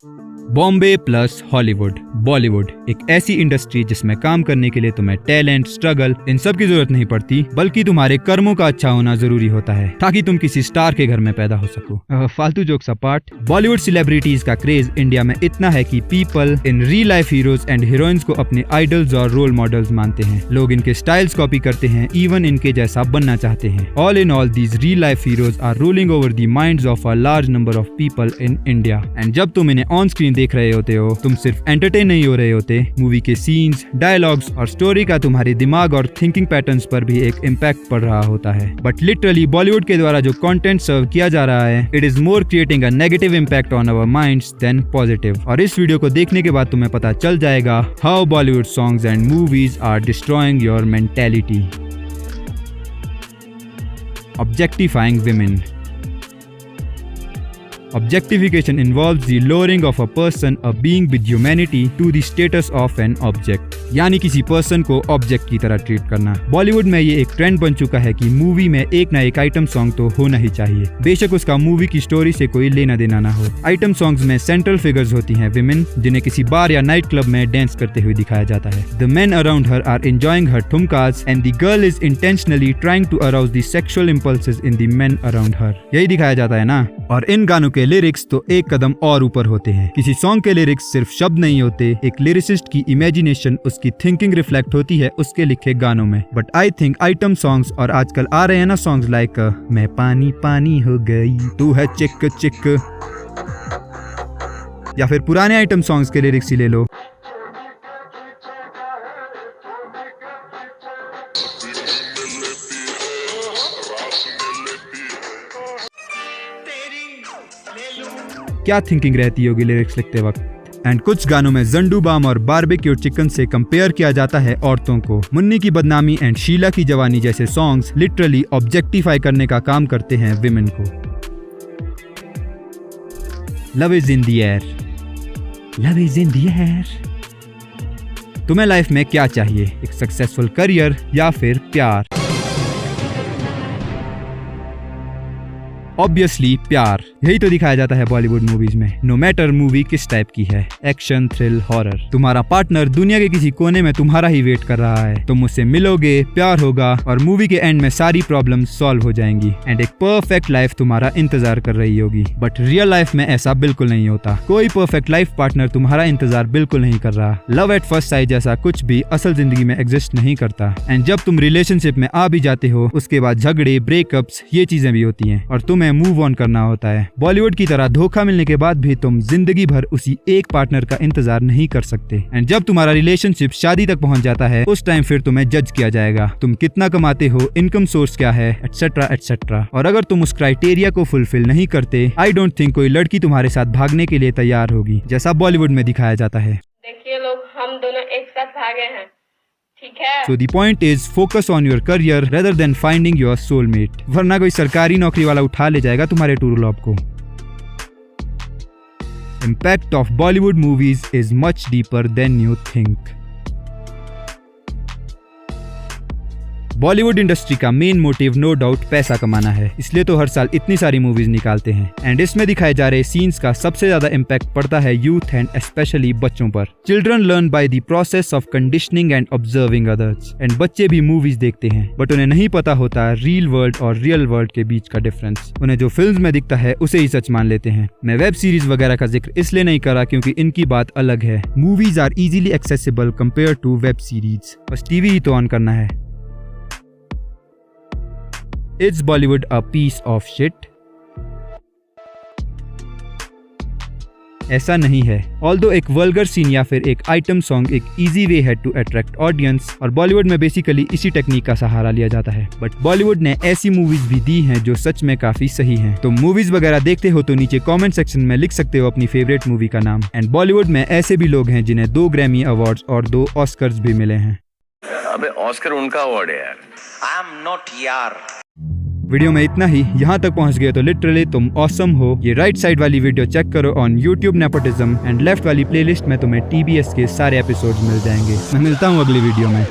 Bombay plus Hollywood Bollywood एक ऐसी industry जिसमें काम करने के लिए तुम्हें टैलेंट, स्ट्रगल इन सब की जरूरत नहीं पड़ती, बल्कि तुम्हारे कर्मों का अच्छा होना जरूरी होता है ताकि तुम किसी स्टार के घर में पैदा हो सको। फालतू जोक्स अपार्ट, बॉलीवुड सेलिब्रिटीज का क्रेज इंडिया में इतना है कि people in real life heroes and heroines को अपने आइडल्स और रोल मॉडल्स मानते हैं। लोग इनके स्टाइल्स कॉपी करते हैं, इवन इनके जैसा बनना चाहते हैं। All in all these real life heroes are ruling over the minds of a large number of people in India. And जब तुम इन्हें ऑन स्क्रीन देख रहे होते हो, तुम सिर्फ एंटरटेन नहीं हो रहे होते, मूवी के सीन्स, डायलॉग्स और स्टोरी का तुम्हारे दिमाग और थिंकिंग पैटर्न्स पर भी एक इम्पैक्ट पड़ रहा होता है। बट लिटरली बॉलीवुड के द्वारा जो कंटेंट सर्व किया जा रहा है, it is more creating a negative impact on our minds than positive. और इस वीडियो को देखने के बाद तुम्हें पता चल जाएगा how Bollywood songs and movies are destroying your mentality. Objectifying women. Objectification involves the lowering of a person, a being with humanity, to the status of an object. यानी किसी पर्सन को ऑब्जेक्ट की तरह ट्रीट करना। बॉलीवुड में ये एक trend बन चुका है कि मूवी में एक ना एक आइटम सॉन्ग तो होना ही चाहिए, बेशक उसका मूवी की स्टोरी से कोई लेना देना ना हो। आइटम सॉन्ग्स में सेंट्रल फिगर्स होती हैं विमेन, जिन्हें किसी बार या नाइट क्लब में डांस करते हुए दिखाया जाता है। The men around her are enjoying her ठुमकास and the girl is intentionally trying to arouse the sexual impulses in the men around her. यही दिखाया जाता है ना। और इन गानों के लिरिक्स तो एक कदम और ऊपर होते हैं। किसी सॉन्ग के लिरिक्स सिर्फ शब्द नहीं होते, एक लिरिसिस्ट की इमेजिनेशन, उसकी थिंकिंग रिफ्लेक्ट होती है उसके लिखे गानों में। But I think item songs और आजकल आ रहे हैं ना सॉन्ग्स लाइक मैं पानी पानी हो गई, तू है चिक चिक, या फिर पुराने आइटम सॉन्ग्स के लिरिक्स ही ले लो। क्या थिंकिंग रहती होगी लिरिक्स लिखते वक्त। एंड कुछ गानों में जंडू बाम और बारबेक्यू चिकन से कंपेयर किया जाता है औरतों को। मुन्नी की बदनामी एंड शीला की जवानी जैसे सॉन्ग्स लिटरली ऑब्जेक्टिफाई करने का काम करते हैं विमेन को। Love is in the air, love is in the air. तुम्हें लाइफ में क्या चाहिए, एक सक्सेसफुल करियर या फिर प्यार? ऑब्वियसली प्यार। यही तो दिखाया जाता है बॉलीवुड मूवीज में, नो मैटर मूवी किस टाइप की है, एक्शन, थ्रिल, हॉरर। तुम्हारा पार्टनर दुनिया के किसी कोने में तुम्हारा ही वेट कर रहा है, तुम उससे मिलोगे, प्यार होगा और मूवी के एंड में सारी प्रॉब्लम्स सॉल्व हो जाएंगी एंड एक परफेक्ट लाइफ तुम्हारा इंतजार कर रही होगी। बट रियल लाइफ में ऐसा बिल्कुल नहीं होता। कोई परफेक्ट लाइफ पार्टनर तुम्हारा इंतजार बिल्कुल नहीं कर रहा। लव एट फर्स्ट साइट जैसा कुछ भी असल जिंदगी में एग्जिस्ट नहीं करता। एंड जब तुम रिलेशनशिप में आ भी जाते हो, उसके बाद झगड़े, ब्रेकअप्स, ये चीजें भी होती हैं और तुम्हें मूव ऑन करना होता है। बॉलीवुड की तरह धोखा मिलने के बाद भी तुम जिंदगी भर उसी एक पार्टनर का इंतजार नहीं कर सकते। एंड जब तुम्हारा रिलेशनशिप शादी तक पहुंच जाता है, उस टाइम फिर तुम्हें जज किया जाएगा, तुम कितना कमाते हो, इनकम सोर्स क्या है, एटसेट्रा एटसेट्रा। और अगर तुम उस क्राइटेरिया को फुलफिल नहीं करते, आई डोंट थिंक कोई लड़की तुम्हारे साथ भागने के लिए तैयार होगी, जैसा बॉलीवुड में दिखाया जाता है। देखिए लोग, हम दोनों एक साथ भागे हैं, ठीक है? So the point is focus on your career rather than finding your soulmate, वरना कोई सरकारी नौकरी वाला उठा ले जाएगा तुम्हारे टूर लॉब को। Impact of Bollywood movies is much deeper than you think. Bollywood industry का मेन मोटिव नो डाउट पैसा कमाना है, इसलिए तो हर साल इतनी सारी मूवीज निकालते हैं। एंड इसमें दिखाए जा रहे सीन्स का सबसे ज्यादा इम्पैक्ट पड़ता है यूथ एंड स्पेशली बच्चों पर। Children learn by the process of conditioning and observing others. And बच्चे भी मूवीज देखते हैं, बट उन्हें नहीं पता होता रियल वर्ल्ड और रियल वर्ल्ड के बीच का डिफरेंस। उन्हें जो फिल्म में दिखता है उसे ही सच मान लेते हैं। मैं वेब सीरीज वगैरह का जिक्र इसलिए नहीं करा क्योंकि इनकी बात अलग है। Movies are easily accessible compare to web series, बस टीवी ही तो ऑन करना है। Is Bollywood a piece of shit? ऐसा नहीं है। ऑल्दो एक वल्गर सीन या फिर एक आइटम सॉन्ग एक इजी वे है टू अट्रैक्ट ऑडियंस, और बॉलीवुड में बेसिकली इसी टेक्निक का सहारा लिया जाता है। बट बॉलीवुड ने ऐसी मूवीज भी दी हैं जो सच में काफी सही हैं। तुम मूवीज वगैरह देखते हो तो नीचे कमेंट सेक्शन में लिख सकते हो अपनी फेवरेट मूवी का नाम। एंड बॉलीवुड में ऐसे भी लोग हैं जिन्हें 2 ग्रैमी अवार्ड्स और 2 ऑस्कर्स भी मिले हैं। अबे ऑस्कर उनका अवार्ड है यार। आई एम नॉट यार। वीडियो में इतना ही। यहाँ तक पहुँच गए तो लिटरली तुम ऑसम हो। ये राइट साइड वाली वीडियो चेक करो on YouTube nepotism, and left वाली प्लेलिस्ट में तुम्हें TBS के सारे एपिसोड्स मिल जाएंगे। मैं मिलता हूँ अगली वीडियो में।